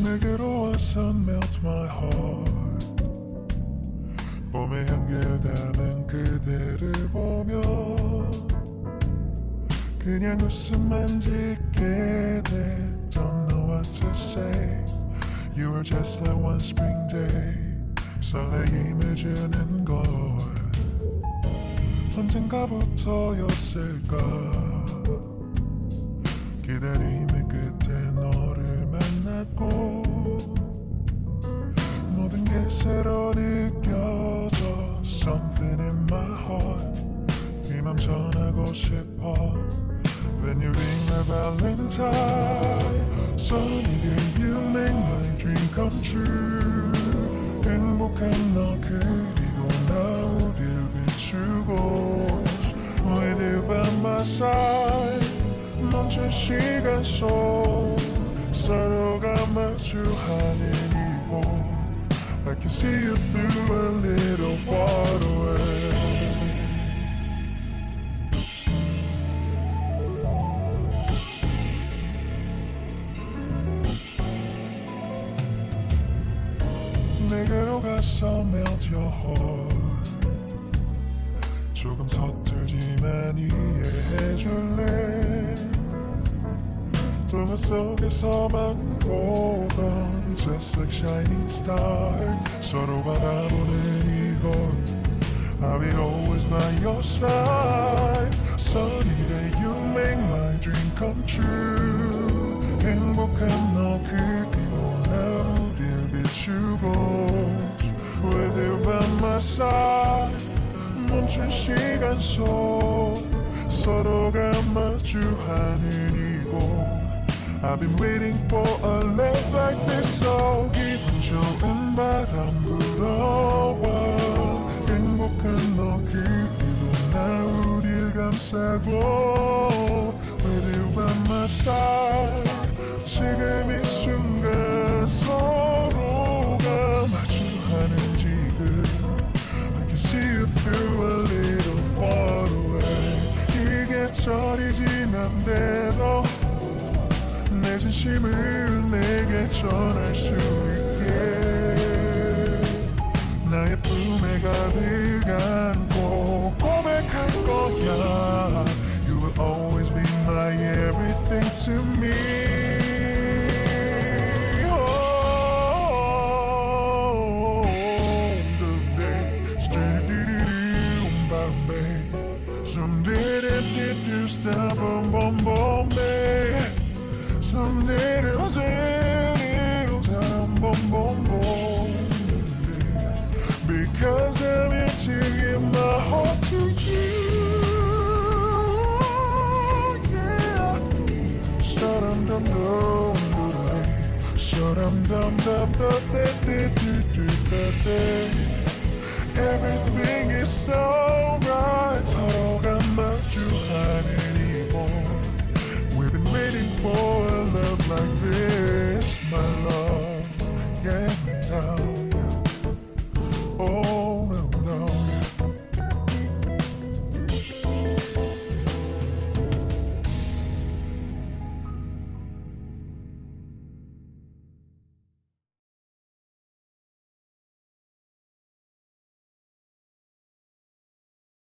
내게로 와서 melt my heart. 봄의 향기를 담은 그대를 보며 그냥 웃음만 짓게 돼. Don't know what to say. You were just like one spring day. 설레임을 주는 걸 언젠가부터였을까. 기다림의 끝에 너를 만났고 모든 게 새로 느껴져. Something in my heart. 네 맘 전하고 싶어. When you ring my valentine. Sunny day you make my dream come true. 행복한 너 그리고 나 우릴 비추고 With you by my side. 멈춘 시간 속 서로가 마주하는 이곳 I can see you through a little far away. 내게로 가서 melt your heart. 조금 서툴지만 이해해줄래. 동화 속에서만 보던 Just like shining star. 서로 바라보는 이곳 I will always by your side. Sunny day you make my dream come true. 행복한 너 그리고 나 우릴 비추고 With you by my side. 멈춘 시간 속 서로가 마주하는 이곳 I've been waiting for a love like this. So 기분 좋은 바람 불어와 행복한 너 그리고 나 우릴 감싸고 With you by my side. 지금 이 순간 서로가 마주하는 지금 I can see you through a little far away. 이게 철이 지난데도 내 진심을 내게 전할 수 있게 나의 품에 가득 안고 고백할 거야. You will always be my everything to me. Some didn't do stop boom boom boom day. Some didn't say boom boom boom day. Because I'm here to give my heart to you. Yeah. Dum dum dum dum dum dum dum. Everything is so